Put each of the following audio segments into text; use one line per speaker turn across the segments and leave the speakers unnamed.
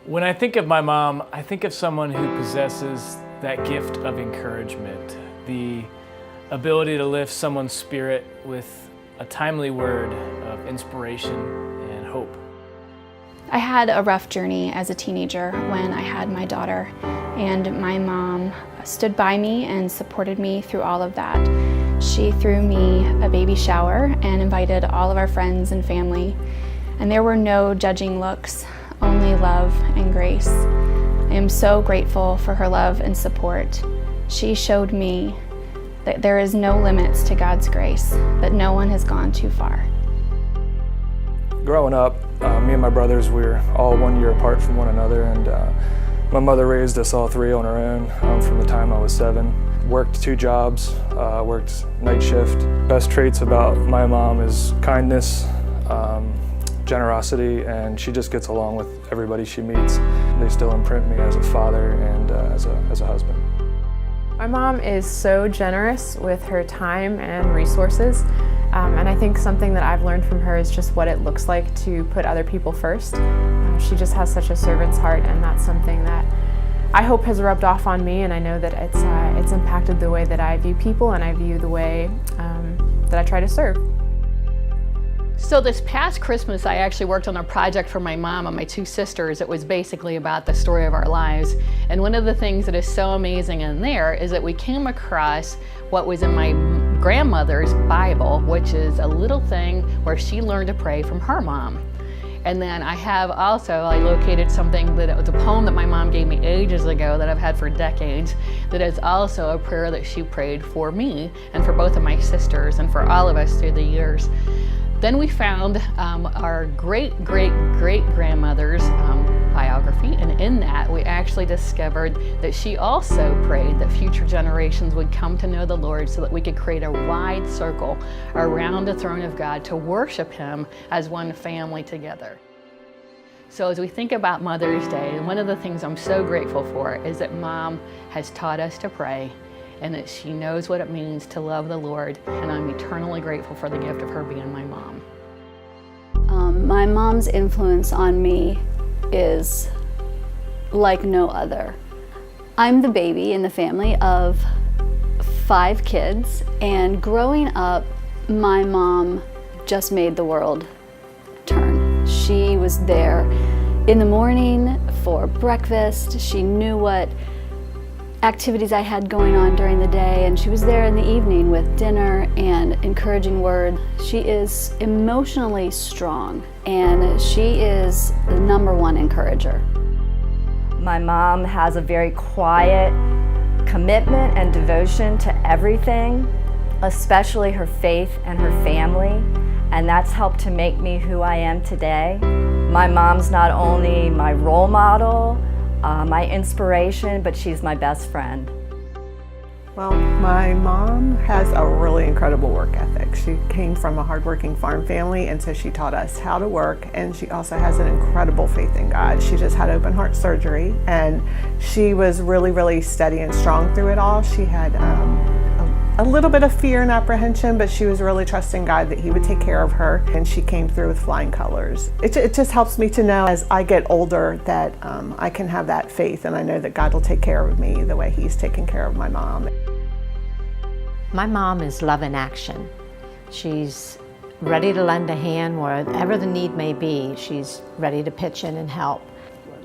When I think of my mom, I think of someone who possesses that gift of encouragement, the ability to lift someone's spirit with a timely word of inspiration and hope.
I had a rough journey as a teenager when I had my daughter, and my mom stood by me and supported me through all of that. She threw me a baby shower and invited all of our friends and family, and there were no judging looks, only love and grace. I am so grateful for her love and support. She showed me that there is no limits to God's grace, that no one has gone too far.
Growing up, me and my brothers, we were all 1 year apart from one another, and my mother raised us all three on her own from the time I was 7. Worked 2 jobs, worked night shift. Best traits about my mom is kindness, generosity, and she just gets along with everybody she meets. They still imprint me as a father and as a husband.
My mom is so generous with her time and resources, and I think something that I've learned from her is just what it looks like to put other people first. She just has such a servant's heart, and that's something that I hope has rubbed off on me, and I know that it's impacted the way that I view people and I view the way that I try to serve.
So this past Christmas, I actually worked on a project for my mom and my 2 sisters. It was basically about the story of our lives. And one of the things that is so amazing in there is that we came across what was in my grandmother's Bible, which is a little thing where she learned to pray from her mom. And then I located something that was a poem that my mom gave me ages ago that I've had for decades, that is also a prayer that she prayed for me and for both of my sisters and for all of us through the years. Then we found our great-great-great-grandmother's biography, and in that we actually discovered that she also prayed that future generations would come to know the Lord so that we could create a wide circle around the throne of God to worship Him as one family together. So as we think about Mother's Day, one of the things I'm so grateful for is that Mom has taught us to pray, and that she knows what it means to love the Lord, and I'm eternally grateful for the gift of her being my mom.
My mom's influence on me is like no other. I'm the baby in the family of 5 kids, and growing up, my mom just made the world turn. She was there in the morning for breakfast. She knew what activities I had going on during the day, and she was there in the evening with dinner and encouraging words. She is emotionally strong, and she is the #1 encourager.
My mom has a very quiet commitment and devotion to everything, especially her faith and her family, and that's helped to make me who I am today. My mom's not only my role model, my inspiration, but she's my best friend.
Well, my mom has a really incredible work ethic. She came from a hardworking farm family, and so she taught us how to work, and she also has an incredible faith in God. She just had open heart surgery, and she was really, really steady and strong through it all. She had a little bit of fear and apprehension, but she was really trusting God that He would take care of her, and she came through with flying colors. It just helps me to know as I get older that I can have that faith, and I know that God will take care of me the way He's taken care of my mom.
My mom is love in action. She's ready to lend a hand wherever the need may be. She's ready to pitch in and help.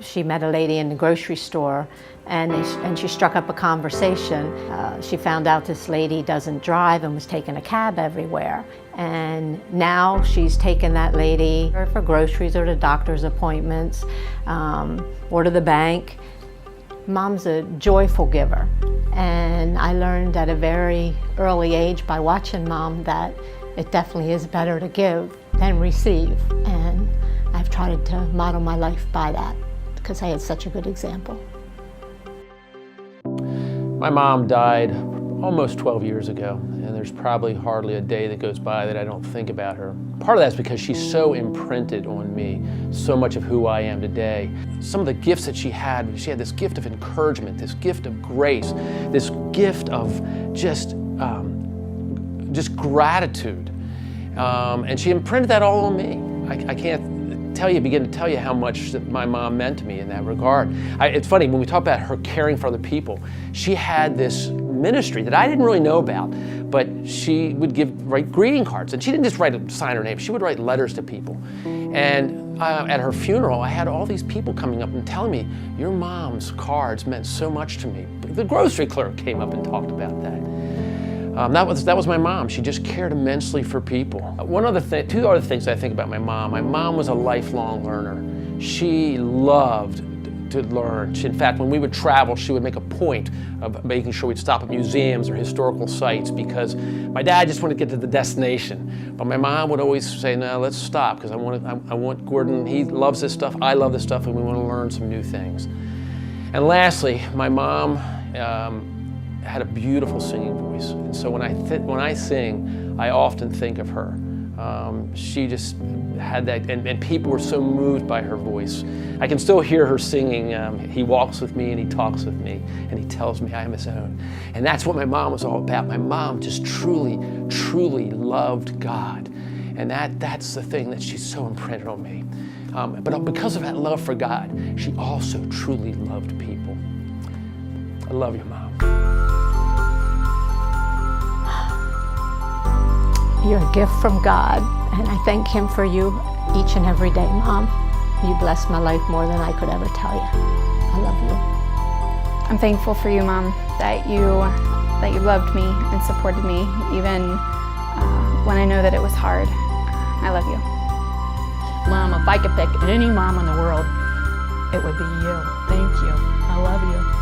She met a lady in the grocery store, and she struck up a conversation. She found out this lady doesn't drive and was taking a cab everywhere. And now she's taken that lady for groceries or to doctor's appointments or to the bank. Mom's a joyful giver. And I learned at a very early age by watching Mom that it definitely is better to give than receive. And I've tried to model my life by that because I had such a good example.
My mom died almost 12 years ago, and there's probably hardly a day that goes by that I don't think about her. Part of that is because she's so imprinted on me, so much of who I am today. Some of the gifts that she had this gift of encouragement, this gift of grace, this gift of just gratitude. And she imprinted that all on me. I can't begin to tell you how much that my mom meant to me in that regard. It's funny, when we talk about her caring for other people, she had this ministry that I didn't really know about, but she would write greeting cards, and she didn't just sign her name, she would write letters to people. And at her funeral, I had all these people coming up and telling me, your mom's cards meant so much to me. The grocery clerk came up and talked about that. That was my mom. She just cared immensely for people. Two other things I think about my mom. My mom was a lifelong learner. She loved to learn. In fact, when we would travel, she would make a point of making sure we'd stop at museums or historical sites, because my dad just wanted to get to the destination. But my mom would always say, no, let's stop, because I want Gordon, he loves this stuff, I love this stuff, and we want to learn some new things. And lastly, my mom had a beautiful singing voice. And so when I sing, I often think of her. She just had that, and people were so moved by her voice. I can still hear her singing, he walks with me and he talks with me and he tells me I am his own. And that's what my mom was all about. My mom just truly, truly loved God. And that's the thing that she's so imprinted on me. But because of that love for God, she also truly loved people. I love you, Mom.
You're a gift from God, and I thank Him for you each and every day, Mom. You blessed my life more than I could ever tell you. I love you.
I'm thankful for you, Mom, that you loved me and supported me, even when I know that it was hard. I love you.
Mom, if I could pick any mom in the world, it would be you. Thank you. I love you.